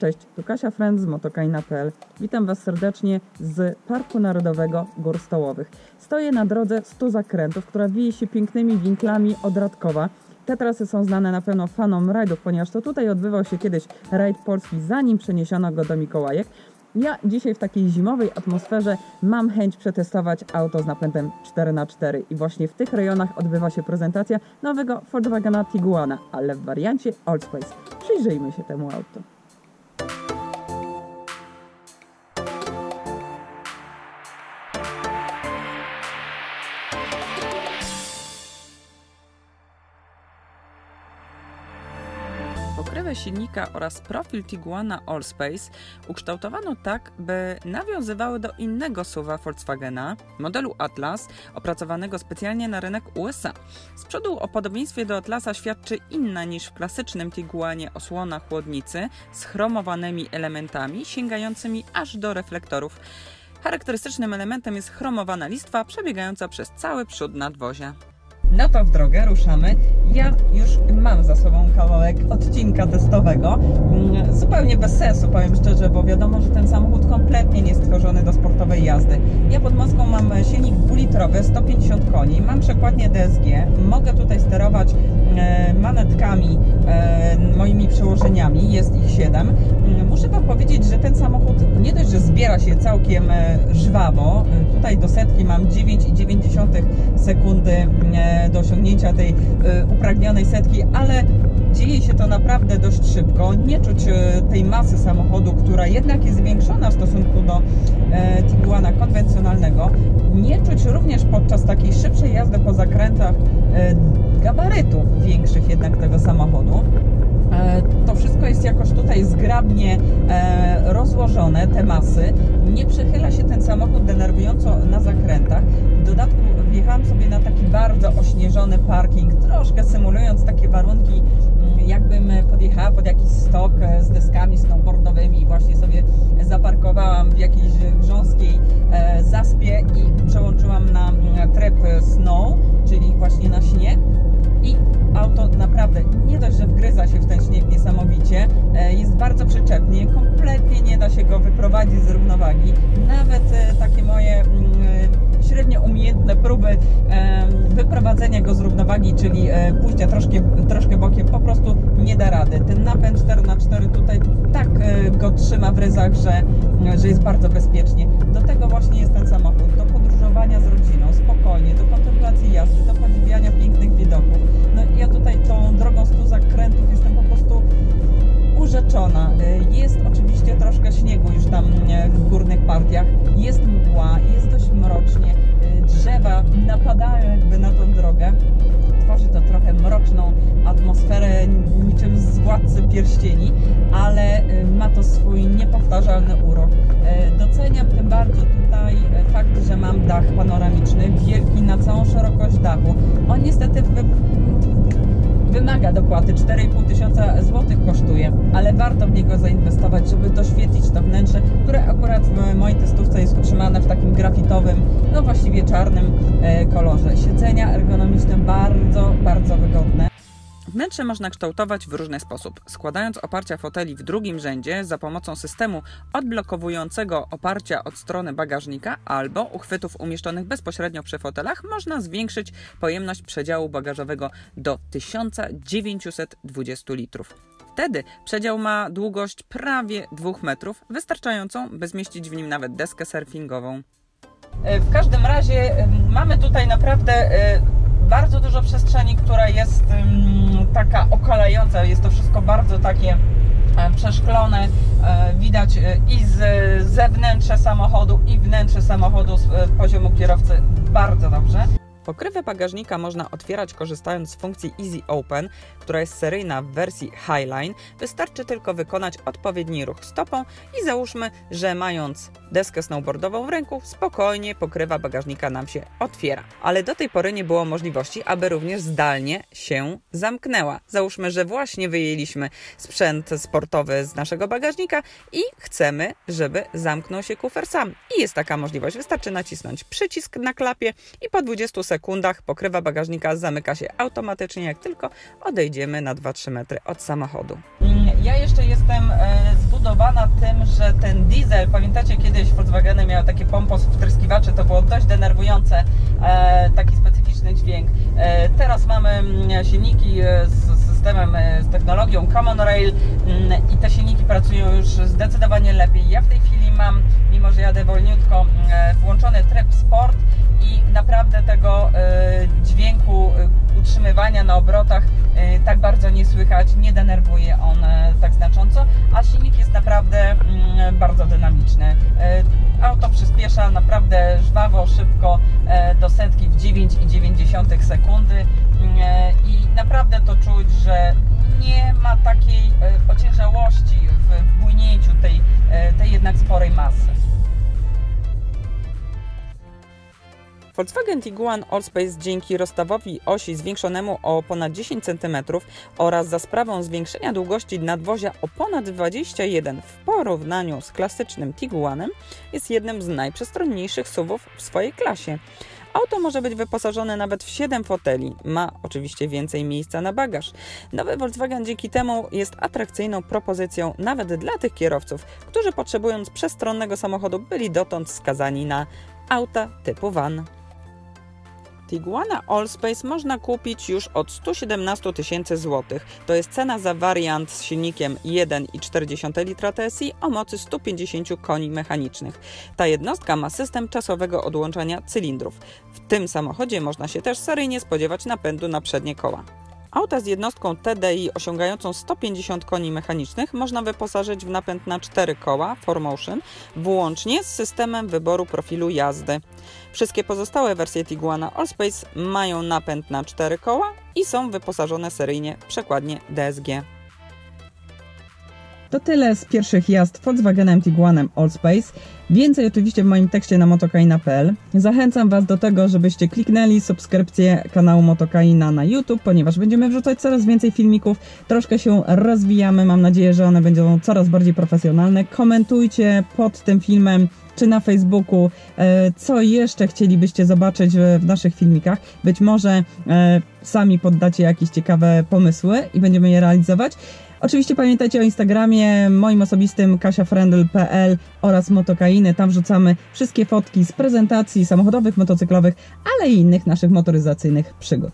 Cześć, tu Kasia Friend z Motokaina.pl. Witam Was serdecznie z Parku Narodowego Gór Stołowych. Stoję na drodze 100 zakrętów, która wije się pięknymi winklami od Radkowa. Te trasy są znane na pewno fanom rajdów, ponieważ to tutaj odbywał się kiedyś rajd polski, zanim przeniesiono go do Mikołajek. Ja dzisiaj w takiej zimowej atmosferze mam chęć przetestować auto z napędem 4x4 i właśnie w tych rejonach odbywa się prezentacja nowego Volkswagena Tiguana, ale w wariancie Allspace. Przyjrzyjmy się temu autu. Pokrywę silnika oraz profil Tiguana Allspace ukształtowano tak, by nawiązywały do innego SUV-a Volkswagena, modelu Atlas, opracowanego specjalnie na rynek USA. Z przodu o podobieństwie do Atlasa świadczy inna niż w klasycznym Tiguanie osłona chłodnicy z chromowanymi elementami sięgającymi aż do reflektorów. Charakterystycznym elementem jest chromowana listwa przebiegająca przez cały przód nadwozia. No to w drogę ruszamy. Ja już mam za sobą kawałek odcinka testowego. Zupełnie bez sensu, powiem szczerze, bo wiadomo, że ten samochód kompletnie nie jest stworzony do sportowej jazdy. Ja pod Moskwą mam silnik 2-litrowy, 150 koni, mam przekładnię DSG, mogę tutaj sterować manetkami, moimi przełożeniami, jest ich 7. Muszę Wam powiedzieć, że ten samochód nie dość, że zbiera się całkiem żwawo. Tutaj do setki mam 9,9 sekundy do osiągnięcia tej upragnionej setki, ale dzieje się to naprawdę dość szybko. Nie czuć tej masy samochodu, która jednak jest zwiększona w stosunku do Tiguana konwencjonalnego. Nie czuć również podczas takiej szybszej jazdy po zakrętach gabarytów większych jednak tego samochodu. To wszystko jest jakoś tutaj zgrabnie rozłożone, te masy. Nie przechyla się ten samochód denerwująco na zakrętach. W dodatku wjechałam sobie na taki bardzo ośnieżony parking, troszkę symulując takie warunki, jakbym podjechała pod jakiś stok z deskami snowboardowymi i właśnie sobie zaparkowałam w jakiejś grząskiej zaspie i przełączyłam na tryb snow, czyli właśnie na śnieg. I auto naprawdę nie dość, że wgryza się w ten śnieg niesamowicie, jest bardzo przyczepnie, kompletnie nie da się go wyprowadzić z równowagi. Nawet takie moje średnio umiejętne próby wyprowadzenia go z równowagi, czyli pójścia troszkę bokiem, po prostu nie da rady. Ten napęd 4x4 tutaj tak go trzyma w ryzach, że jest bardzo bezpiecznie. Do tego właśnie jest ten samochód, do podróżowania z rodziną, spokojnie, do kontemplacji jazdy, do podziwiania pięknych widoków. No ja tutaj tą drogą 100 zakrętów jestem po prostu urzeczona. Jest oczywiście troszkę śniegu już tam w górnych partiach, jest mgła, jest dość mrocznie, drzewa napadają jakby na tą drogę. Tworzy to trochę mroczną atmosferę, niczym z Władcy Pierścieni, ale ma to swój niepowtarzalny urok. Doceniam tym bardziej tutaj fakt, że mam dach panoramiczny, wielki na całą szerokość dachu. On niestety wymaga dopłaty, 4,5 tysiąca złotych kosztuje, ale warto w niego zainwestować, żeby doświetlić to wnętrze, które akurat w mojej testówce jest utrzymane w takim grafitowym, no właściwie czarnym kolorze. Siedzenia ergonomiczne bardzo, bardzo wygodne. Wnętrze można kształtować w różny sposób. Składając oparcia foteli w drugim rzędzie za pomocą systemu odblokowującego oparcia od strony bagażnika albo uchwytów umieszczonych bezpośrednio przy fotelach można zwiększyć pojemność przedziału bagażowego do 1920 litrów. Wtedy przedział ma długość prawie 2 metrów, wystarczającą, by zmieścić w nim nawet deskę surfingową. W każdym razie mamy tutaj naprawdę bardzo dużo przestrzeni, która jest taka okalająca. Jest to wszystko bardzo takie przeszklone. Widać i z zewnętrza samochodu, i wnętrze samochodu z poziomu kierowcy bardzo dobrze. Pokrywę bagażnika można otwierać korzystając z funkcji Easy Open, która jest seryjna w wersji Highline. Wystarczy tylko wykonać odpowiedni ruch stopą i załóżmy, że mając deskę snowboardową w ręku, spokojnie pokrywa bagażnika nam się otwiera. Ale do tej pory nie było możliwości, aby również zdalnie się zamknęła. Załóżmy, że właśnie wyjęliśmy sprzęt sportowy z naszego bagażnika i chcemy, żeby zamknął się kufer sam. I jest taka możliwość. Wystarczy nacisnąć przycisk na klapie i po 20 sekundach pokrywa bagażnika zamyka się automatycznie, jak tylko odejdziemy na 2-3 metry od samochodu. Ja jeszcze jestem zbudowana tym, że ten diesel, pamiętacie kiedyś Volkswageny miały takie pompos wtryskiwacze, to było dość denerwujące, taki specyficzny dźwięk. Teraz mamy silniki z systemem, z technologią Common Rail i te silniki pracują już zdecydowanie lepiej. Ja w tej chwili mam, mimo że jadę wolniutko, włączony tryb Sport i naprawdę tego dźwięku utrzymywania na obrotach tak bardzo nie słychać, nie denerwuje on tak znacząco, a silnik jest naprawdę bardzo dynamiczny. Auto przyspiesza naprawdę żwawo, szybko do setki w 9,9 sekundy i naprawdę to czuć, że nie ma takiej ociężałości w bujnięciu tej jednak sporej masy. Volkswagen Tiguan Allspace dzięki rozstawowi osi zwiększonemu o ponad 10 cm oraz za sprawą zwiększenia długości nadwozia o ponad 21 w porównaniu z klasycznym Tiguanem jest jednym z najprzestronniejszych SUV-ów w swojej klasie. Auto może być wyposażone nawet w 7 foteli, ma oczywiście więcej miejsca na bagaż. Nowy Volkswagen dzięki temu jest atrakcyjną propozycją nawet dla tych kierowców, którzy potrzebując przestronnego samochodu byli dotąd skazani na auta typu van. Tiguana Allspace można kupić już od 117 000 złotych. To jest cena za wariant z silnikiem 1,4 litra TSI o mocy 150 koni mechanicznych. Ta jednostka ma system czasowego odłączania cylindrów. W tym samochodzie można się też seryjnie spodziewać napędu na przednie koła. Auta z jednostką TDI osiągającą 150 koni mechanicznych można wyposażyć w napęd na 4 koła 4Motion, włącznie z systemem wyboru profilu jazdy. Wszystkie pozostałe wersje Tiguana Allspace mają napęd na 4 koła i są wyposażone seryjnie w przekładnię DSG. To tyle z pierwszych jazd Volkswagenem Tiguanem Allspace. Więcej oczywiście w moim tekście na motokaina.pl. Zachęcam Was do tego, żebyście kliknęli subskrypcję kanału Motokaina na YouTube, ponieważ będziemy wrzucać coraz więcej filmików. Troszkę się rozwijamy, mam nadzieję, że one będą coraz bardziej profesjonalne. Komentujcie pod tym filmem czy na Facebooku, co jeszcze chcielibyście zobaczyć w naszych filmikach. Być może sami poddacie jakieś ciekawe pomysły i będziemy je realizować. Oczywiście pamiętajcie o Instagramie moim osobistym kasiafrendl.pl oraz Motokainy. Tam wrzucamy wszystkie fotki z prezentacji samochodowych, motocyklowych, ale i innych naszych motoryzacyjnych przygód.